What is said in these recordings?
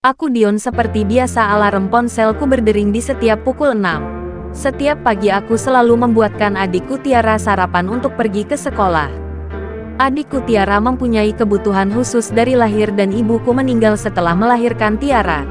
Aku Dion, seperti biasa alarm ponselku berdering di setiap pukul 6. Setiap pagi aku selalu membuatkan adikku Tiara sarapan untuk pergi ke sekolah. Adikku Tiara mempunyai kebutuhan khusus dari lahir dan ibuku meninggal setelah melahirkan Tiara.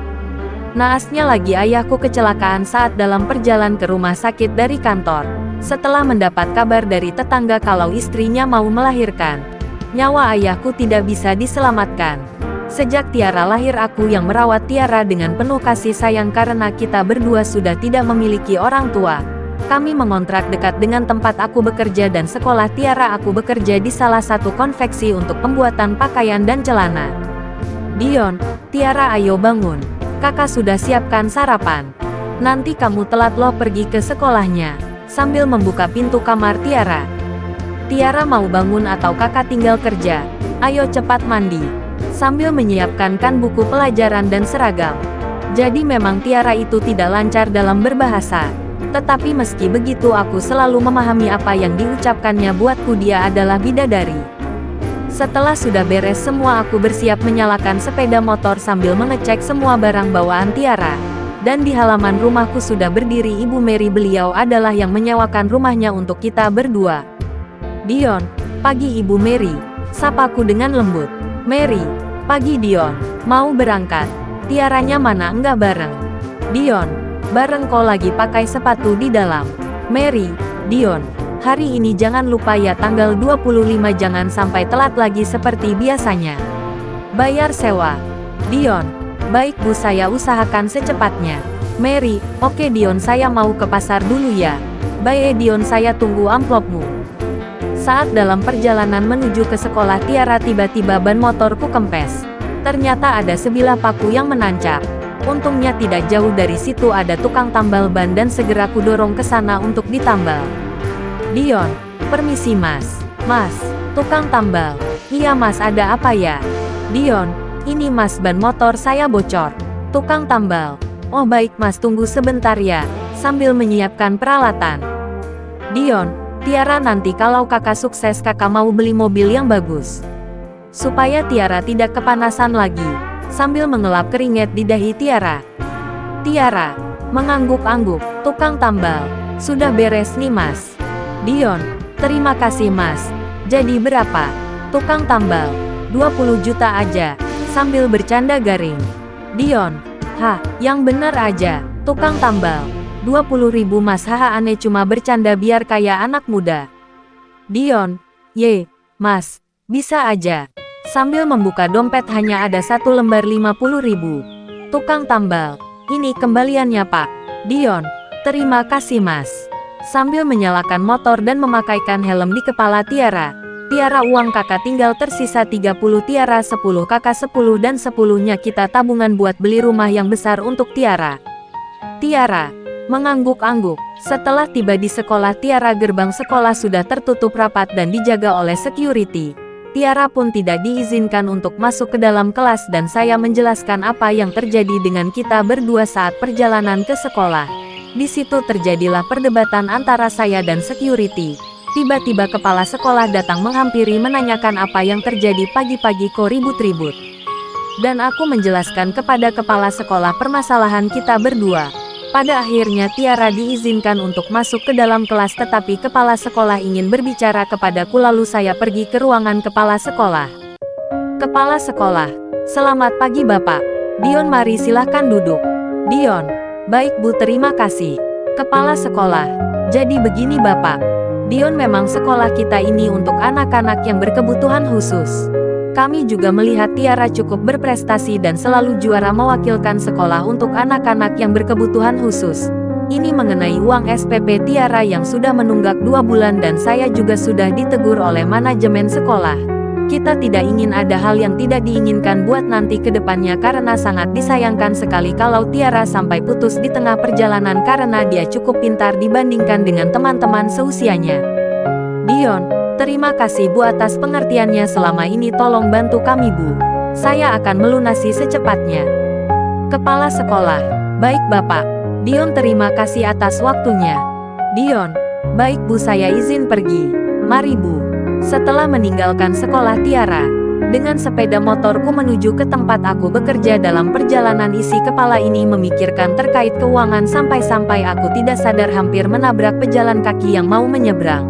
Naasnya lagi ayahku kecelakaan saat dalam perjalanan ke rumah sakit dari kantor. Setelah mendapat kabar dari tetangga kalau istrinya mau melahirkan, nyawa ayahku tidak bisa diselamatkan. Sejak Tiara lahir aku yang merawat Tiara dengan penuh kasih sayang karena kita berdua sudah tidak memiliki orang tua. Kami mengontrak dekat dengan tempat aku bekerja dan sekolah Tiara. Aku bekerja di salah satu konveksi untuk pembuatan pakaian dan celana. Dion, Tiara ayo bangun. Kakak sudah siapkan sarapan. Nanti kamu telat loh pergi ke sekolahnya. Sambil membuka pintu kamar Tiara. Tiara mau bangun atau kakak tinggal kerja? Ayo cepat mandi. Sambil menyiapkan buku pelajaran dan seragam. Jadi memang Tiara itu tidak lancar dalam berbahasa. Tetapi meski begitu aku selalu memahami apa yang diucapkannya. Buatku dia adalah bidadari. Setelah sudah beres semua aku bersiap menyalakan sepeda motor sambil mengecek semua barang bawaan Tiara. Dan di halaman rumahku sudah berdiri Ibu Mary. Beliau adalah yang menyewakan rumahnya untuk kita berdua. Dion, pagi Ibu Mary. Sapaku dengan lembut. Mary, pagi Dion. Mau berangkat? Tiaranya mana enggak bareng? Dion, bareng kok lagi pakai sepatu di dalam. Mary, Dion, hari ini jangan lupa ya tanggal 25 jangan sampai telat lagi seperti biasanya. Bayar sewa. Dion, baik Bu saya usahakan secepatnya. Mary, oke Dion saya mau ke pasar dulu ya. Baik Dion saya tunggu amplopmu. Saat dalam perjalanan menuju ke sekolah Tiara tiba-tiba ban motorku kempes. Ternyata ada sebilah paku yang menancap. Untungnya tidak jauh dari situ ada tukang tambal ban dan segera ku dorong ke sana untuk ditambal. Dion, permisi Mas. Mas, tukang tambal. Iya Mas ada apa ya? Dion, ini Mas ban motor saya bocor. Tukang tambal. Oh baik Mas tunggu sebentar ya. Sambil menyiapkan peralatan. Dion, Tiara nanti kalau kakak sukses kakak mau beli mobil yang bagus. Supaya Tiara tidak kepanasan lagi. Sambil mengelap keringat di dahi Tiara. Tiara, mengangguk-angguk, tukang tambal. Sudah beres nih Mas. Dion, terima kasih Mas. Jadi berapa? Tukang tambal, 20 juta aja. Sambil bercanda garing. Dion, yang bener aja, tukang tambal. 20.000 Mas haha aneh cuma bercanda biar kayak anak muda. Dion, ye, Mas, bisa aja. Sambil membuka dompet hanya ada satu lembar 50.000. Tukang tambal, ini kembaliannya Pak. Dion, terima kasih Mas. Sambil menyalakan motor dan memakaikan helm di kepala Tiara. Tiara uang kakak tinggal tersisa 30 Tiara 10 kakak 10 dan 10-nya kita tabungan buat beli rumah yang besar untuk Tiara. Tiara mengangguk-angguk. Setelah tiba di sekolah Tiara gerbang sekolah sudah tertutup rapat dan dijaga oleh security. Tiara pun tidak diizinkan untuk masuk ke dalam kelas dan saya menjelaskan apa yang terjadi dengan kita berdua saat perjalanan ke sekolah. Di situ terjadilah perdebatan antara saya dan security. Tiba-tiba kepala sekolah datang menghampiri menanyakan apa yang terjadi pagi-pagi kok ribut-ribut. Dan aku menjelaskan kepada kepala sekolah permasalahan kita berdua. Pada akhirnya Tiara diizinkan untuk masuk ke dalam kelas tetapi kepala sekolah ingin berbicara kepadaku lalu saya pergi ke ruangan kepala sekolah. Kepala sekolah, selamat pagi Bapak. Dion mari silahkan duduk. Dion, baik Bu terima kasih. Kepala sekolah, jadi begini Bapak. Dion memang sekolah kita ini untuk anak-anak yang berkebutuhan khusus. Kami juga melihat Tiara cukup berprestasi dan selalu juara mewakilkan sekolah untuk anak-anak yang berkebutuhan khusus. Ini mengenai uang SPP Tiara yang sudah menunggak 2 bulan dan saya juga sudah ditegur oleh manajemen sekolah. Kita tidak ingin ada hal yang tidak diinginkan buat nanti ke depannya karena sangat disayangkan sekali kalau Tiara sampai putus di tengah perjalanan karena dia cukup pintar dibandingkan dengan teman-teman seusianya. Dion, terima kasih Bu atas pengertiannya selama ini tolong bantu kami Bu. Saya akan melunasi secepatnya. Kepala sekolah, baik Bapak. Dion terima kasih atas waktunya. Dion, baik Bu saya izin pergi. Mari Bu. Setelah meninggalkan sekolah Tiara, Dengan sepeda motorku menuju ke tempat aku bekerja. Dalam perjalanan isi kepala ini memikirkan terkait keuangan sampai-sampai aku tidak sadar hampir menabrak pejalan kaki yang mau menyeberang.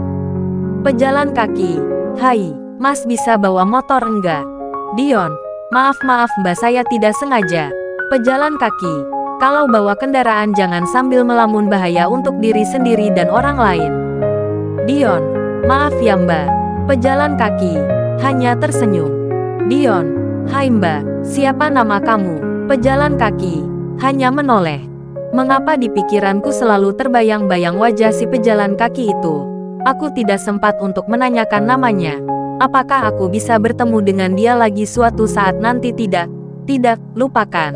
Pejalan kaki. Hai, Mas bisa bawa motor enggak? Dion. Maaf Mbak, saya tidak sengaja. Pejalan kaki. Kalau bawa kendaraan jangan sambil melamun, bahaya untuk diri sendiri dan orang lain. Dion. Maaf ya Mbak. Pejalan kaki. Hanya tersenyum. Dion. Hai Mbak, siapa nama kamu? Pejalan kaki. Hanya menoleh. Mengapa di pikiranku selalu terbayang-bayang wajah si pejalan kaki itu? Aku tidak sempat untuk menanyakan namanya. Apakah aku bisa bertemu dengan dia lagi suatu saat nanti? Tidak, lupakan.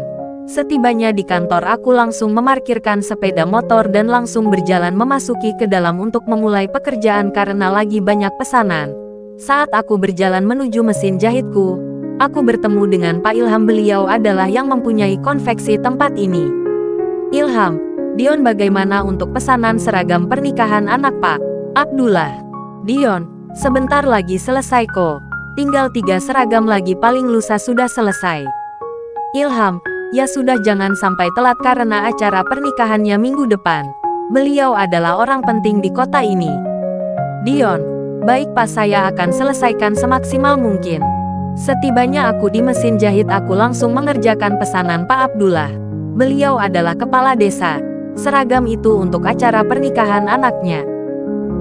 Setibanya di kantor aku langsung memarkirkan sepeda motor dan langsung berjalan memasuki ke dalam untuk memulai pekerjaan karena lagi banyak pesanan. Saat aku berjalan menuju mesin jahitku, aku bertemu dengan Pak Ilham. Beliau adalah yang mempunyai konveksi tempat ini. Ilham, Dion bagaimana untuk pesanan seragam pernikahan anak Pak Abdullah? Dion, sebentar lagi selesai kok. Tinggal 3 seragam lagi, paling lusa sudah selesai. Ilham, ya sudah jangan sampai telat karena acara pernikahannya minggu depan. Beliau adalah orang penting di kota ini. Dion, baik Pak, saya akan selesaikan semaksimal mungkin. Setibanya aku di mesin jahit aku langsung mengerjakan pesanan Pak Abdullah. Beliau adalah kepala desa. Seragam itu untuk acara pernikahan anaknya.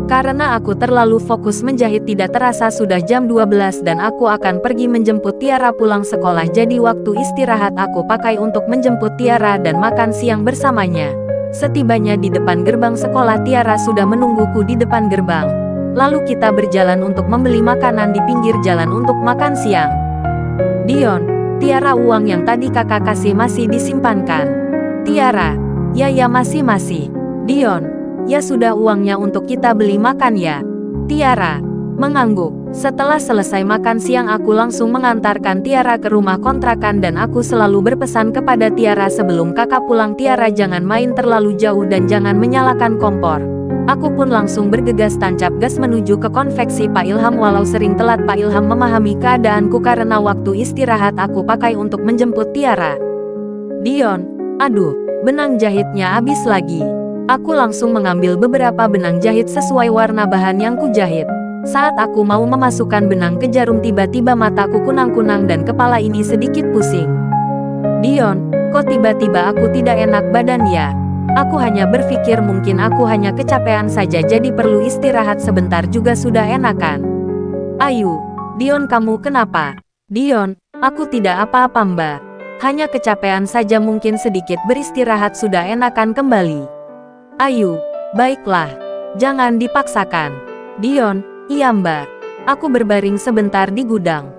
Karena aku terlalu fokus menjahit tidak terasa sudah jam 12 dan aku akan pergi menjemput Tiara pulang sekolah. Jadi waktu istirahat aku pakai untuk menjemput Tiara dan makan siang bersamanya. Setibanya di depan gerbang sekolah, Tiara sudah menungguku di depan gerbang. Lalu kita berjalan untuk membeli makanan di pinggir jalan untuk makan siang. Dion, Tiara, uang yang tadi kakak kasih masih disimpankan? Tiara, ya masih. Dion, ya sudah, uangnya untuk kita beli makan ya. Tiara mengangguk. Setelah selesai makan siang aku langsung mengantarkan Tiara ke rumah kontrakan dan aku selalu berpesan kepada Tiara sebelum kakak pulang, Tiara jangan main terlalu jauh dan jangan menyalakan kompor. Aku pun langsung bergegas tancap gas menuju ke konveksi Pak Ilham. Walau sering telat, Pak Ilham memahami keadaanku karena waktu istirahat aku pakai untuk menjemput Tiara. Dion, aduh, benang jahitnya habis lagi. Aku langsung mengambil beberapa benang jahit sesuai warna bahan yang kujahit. Saat aku mau memasukkan benang ke jarum, tiba-tiba mataku kunang-kunang dan kepala ini sedikit pusing. Dion, kok tiba-tiba aku tidak enak badan ya? Aku hanya berpikir mungkin aku hanya kecapean saja, jadi perlu istirahat sebentar juga sudah enakan. Ayu, Dion, kamu kenapa? Dion, aku tidak apa-apa Mbak. Hanya kecapean saja, mungkin sedikit beristirahat sudah enakan kembali. Ayu, baiklah. Jangan dipaksakan. Dion, iya Mbak. Aku berbaring sebentar di gudang.